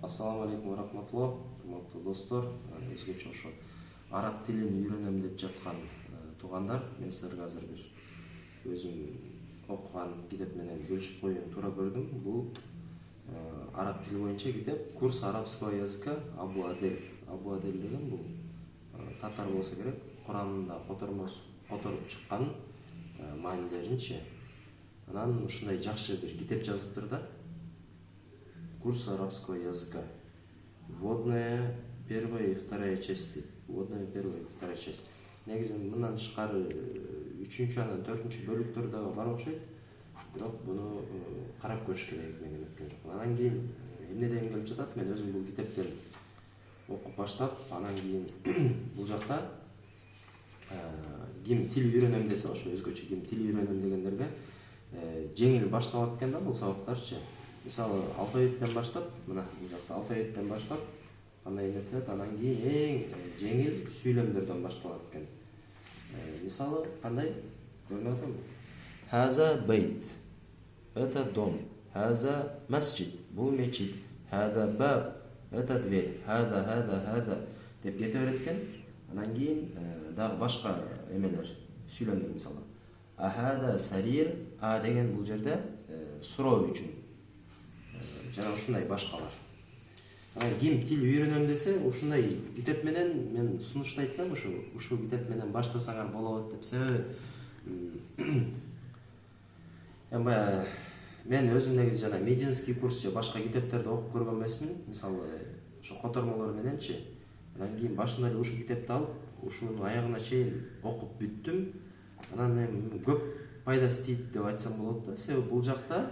Ассаламу алейкум рахматуллах, урматтуу достор. Өзгөчө ошо араб тилин үйрөнөм деп жаткан туугандар, мен силерге азыр бир өзүм окуган китеп менен бөлүшүп коюуну туура көрдүм. Бул араб тили боюнча китеп «Курс арабского языка Абу Адель». Абу Адель деген бул татар болсо керек, Куранында которуп чыккан маанилеринчи. Анан ушундай жакшы бир китеп жазыптыр да. Курс арабского языка. Вводная первая и вторая части. Вводная первая и вторая часть. Негизи мындан тышкары 3-чү анан 4-чү бөлүктөр дагы бар окшойт. Бирок буну карап көрүш керек, мен өткөн жокмун. Анан кийин эмнеден келип жатат? Мен өзүм бул китептен окуп баштап, анан кийин бул жакта ким тил үйрөнөм десе, ошо өзгөчө ким тил үйрөнөм дегендерге жеңил башталат экен да бул сабактарчы. Мисалы алфавиттен баштап, мына бул жакта алфавиттен баштап, кандай метет, анан кийин эң жеңил сүйлөмдөрдөн башталат экен. Мисалы кандай? Көрүнүп атабы? Хаза бейт. Это дом. Хаза масжид. Бул мечит. Хаза баб. Это дверь. Хаза деп кете берет. Анан кийин дагы башка эмелер, сүйлөмдөр мисалы. Ахада сарир, а деген бул жерде суроо үчүн. Жана ушундай башкалар. Ким тил үйрөнөм десе, ушундай китеп менен мен сунуштайт элем, ушул китеп менен баштасаңар болот деп. Себеби мен өзүм негизи жана медицинский курс же башка китептерди окуп көргөн эмесмин. Мисалы ошо котормолор мененчи. Анан кийин башында эле ушул китепти алып, ушунун аягына чейин окуп бүттүм. Анан мен көп пайдасы тийт деп айтсам болот да. Себеби бул жакта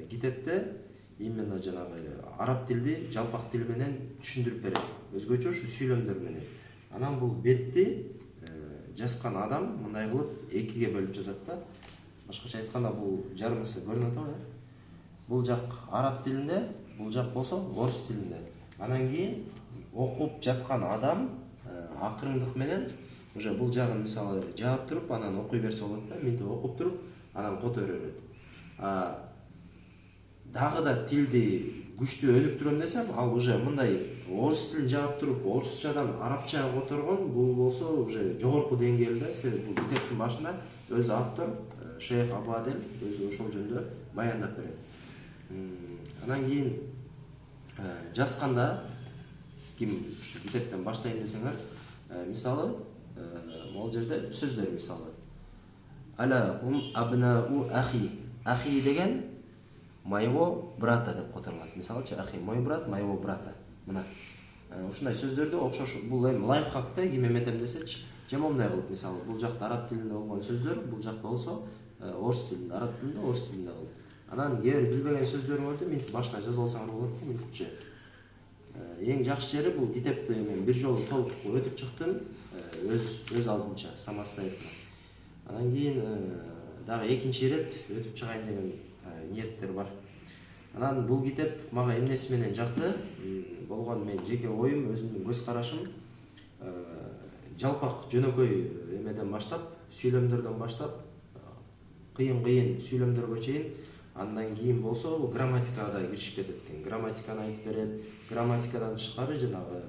китепте именно жанагы араб тилди жалпак тил менен түшүндүрүп берет. Өзгөчө ушу сүйлөмдөр менен. Анан бул бетти жазган адам мындай кылып экиге бөлүп жазат да. Башкача айтканда бул жарымысы көрүнүп атабы? Бул жак араб тилинде, бул жак болсо орус тилинде. Анан кийин окуп жаткан адам акырындык менен уже бул жагын мисалы жаап туруп, анан окуй берсе болот да. Минтип окуп туруп, анан которо берет. Дагы да тилди күчтүү өнүктүрөм десем, ал уже мындай орус тилин жаап туруп, орусчадан арабчага которгон, бул болсо уже жогорку деңгээлде. Себеби бул китептин башында өзү автор Шейх Абу Адель өзү ошол жөнүндө баяндап берет. Анан кийин жазганда ким ушу китептен баштайын десеңер, мисалы могул жерде сөздөр мисалы. Аля абнау ахи. Ахи деген моего брата деп которулат. Мисалчы, ахи, мой брат, моего брата. Мына. Ушундай сөздөрдү окшош, бул эми лайфхак да, ким эметем десечи, же момундай кылып, мисалы, бул жакта араб тилинде болгон сөздөр, бул жакта болсо орус тилинде, араб тилинде, орус тилинде кылып. Анан эгер билбеген сөздөрүңөрдү минтип башына жазып алсаңар болот да, минтипчи. Эң жакшы жери бул китепти мен бир жолу толук өтүп чыктым, өз алдынча, самостоятельно. Анан кийин дагы экинчи ирет өтүп чыгайын деген ниеттер бар. Анан бул китеп мага эмнеси менен жакты болгон, мен жеке оюм, өзүмдүн көз карашым жалпак жөнөкөй эмеден баштап, сүйлөмдөрдөн баштап, кыйын сүйлөмдөргө чейин, андан кийин болсо грамматикага да киришип кетет экен. Грамматиканы айтып берет. Грамматикадан тышкары жанагы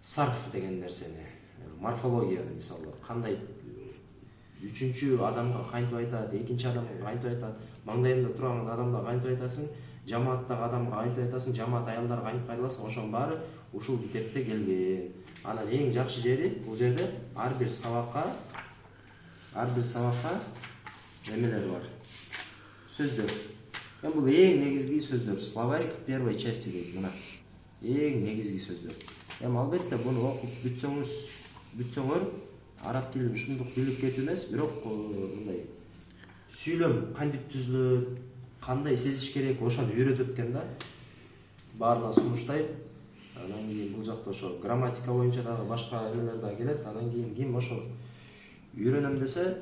сарф деген нерсени, морфологияны мисалы, кандай үчүнчү адамга кантип айтат, экинчи адамга кантип айтат, маңдайында турган адамга кантип айтасың, жамааттагы адамга кантип айтасың, жамаат аялдар кантип кайрыласың, ошонун баары ушул китепте келген. Анан эң жакшы жери бул жерде ар бир сабакка эмелер бар. Сөздөр. Бул эң негизги сөздөр. Словарь первой части дейт мына. Эң негизги сөздөр. Албетте буну окуп бүтсөңөр, араб тилин ушундук билип кетүү эмес, бирок мындай сүйлөм кантип түзүлөт, кандай сезиш керек, ошону үйрөтөт экен да. Баарына сунуштайт. Анан кийин бул жакта ошо грамматика боюнча дагы башка эмелер да келет. Анан кийин ким ошо үйрөнөм десе,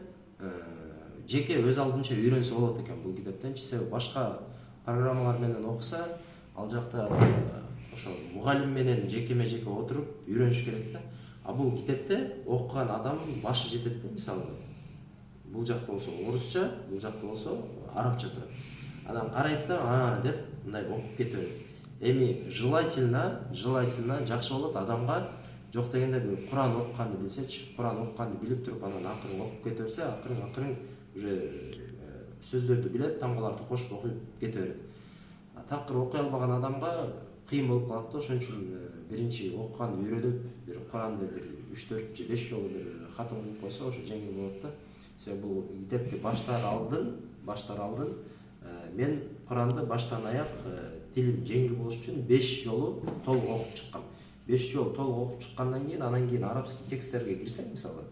жеке өз алдынча үйрөнсө болот экен бул китептен. Себеби башка программалар менен окуса, ал жакта ошо мугалим менен жекеме-жеке отуруп үйрөнүш керек да. А бул китепте окуган адам башы жетет да, мисалы. Бул жакта болсо орусча, бул жакта болсо арабча турат. Анан карайт да, деп мындай окуп кете берет. Эми желательно жакшы болот адамга жок дегенде бир Куран окуканды билсечи, Куран окуканды билип туруп анан акырын окуп кете берсе, акырын уже сөздөрдү билет, тамгаларды кошуп окуп кете берет. Такыр окуй албаган адамга кыйын болуп калат да. Ошон үчүн биринчи окуганды үйрөнүп, бир Куранды бир 3-4 же 5 жолу бир катым кылып койсо, ошо жеңил болот да. Себеби бул китепти баштар алдын. Мен Куранды баштан аяк тилим жеңил болуш үчүн 5 жолу толук окуп чыккам. 5 жолу толук окуп чыккандан кийин анан кийин арабский тексттерге кирсем, мисалы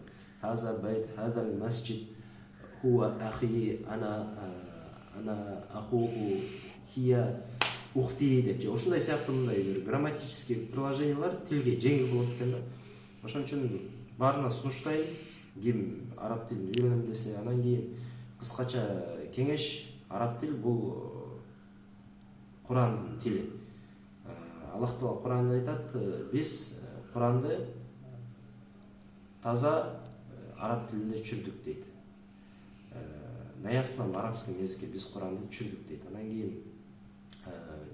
хаза байт, хаза масжид, хуа ахи, ана ахуху, хия ухти деп же ушундай сыяктуу мындай бир грамматический приложениялар тилге жеңил болот экен да. Ошон үчүн баарына сунуштайм, ким араб тилин үйрөнөм десе, анан кийин кыскача кеңеш, араб тил бул Курандын тили. Аллах Таала Куранда айтат, биз Куранды таза араб тилинде түшүрдүк дейт. На ясном арабском языке биз Куранды түшүрдүк дейт. Анан кийин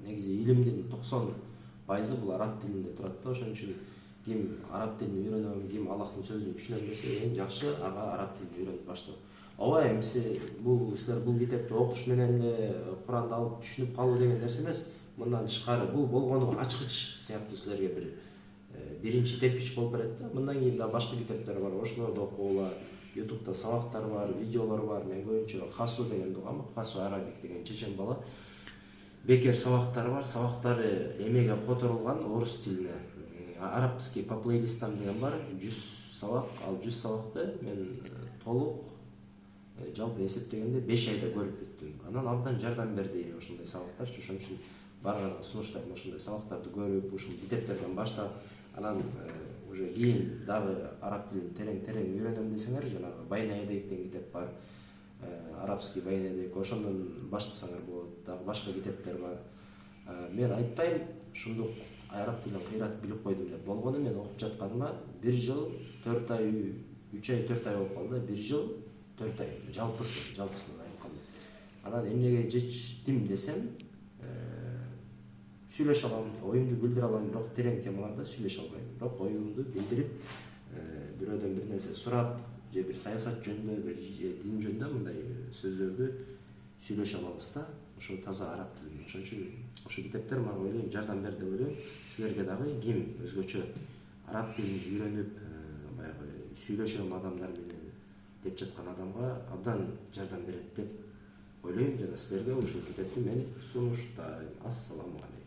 негизи илимдин 90% бул араб тилинде турат да. Ошон үчүн ким араб тилин үйрөнөм, ким Аллахтын сөзүн түшүнөм десе, эң жакшы ага араб тилин үйрөнүп баштоо. Ооба, эмсе силер бул китепти окуш менен Куранды алып түшүнүп калуу деген нерсе эмес. Мындан тышкары бул болгону ачкыч сыяктуу силерге бир биринчи тепкич болуп берет да. Мындан кийин да башка китептер бар, ошолорду окугула. YouTube'да сабактар бар, видеолор бар. Мен көбүнчө Хасу деген угам, Хасу Арабик деген чечен бала. Бекер сабактары бар. Сабактары эмеге которулган, орус тилине. Арабский по плейлистам деген бар, 100 сабак. Ал 100 сабакты мен толук жалпы эсептегенде 5 айда көрүп бүттүм. Анан абдан жардам берди ошондой сабактар. Ошон үчүн баарына сунуштайм ошондой сабактарды көрүп, ушул китептерден баштап, анан уже кийин дагы араб тилин терең үйрөнөм десеңер, жанагы Байнайдек деген китеп бар. Арабский Байнайдек, ошондон баштасаңар болот. Дагы башка китептер бар. Мен айтпайм, ушундук араб тилин кыйратып билип койдум деп. Болгону мен окуп жатканыма 1 жыл 4 ай, 3 ай 4 ай болуп калды. 1 жыл 4 ай жалпысынан айтканда. Анан эмнеге жетиштим десем, сүйлөшө алам, оюмду билдире алам, бирок терең темаларда сүйлөшө албайм. Бирок оюмду билдирип, бирөөдөн бир нерсе сурап, же бир саясат жөнүндө, бир дин жөнүндө мындай сөздөрдү сүйлөшө алабыз да. Ошо таза араб тилинде. Ошон үчүн ошо китептер мага ойлойм жардам берди деп ойлойм. Силерге дагы ким өзгөчө араб тилин үйрөнүп, баягы сүйлөшөм адамдар менен деп жаткан адамга абдан жардам берет деп ойлойм. Жана силерге ушул китепти мен сунуштайм. Ассаламу алейкум.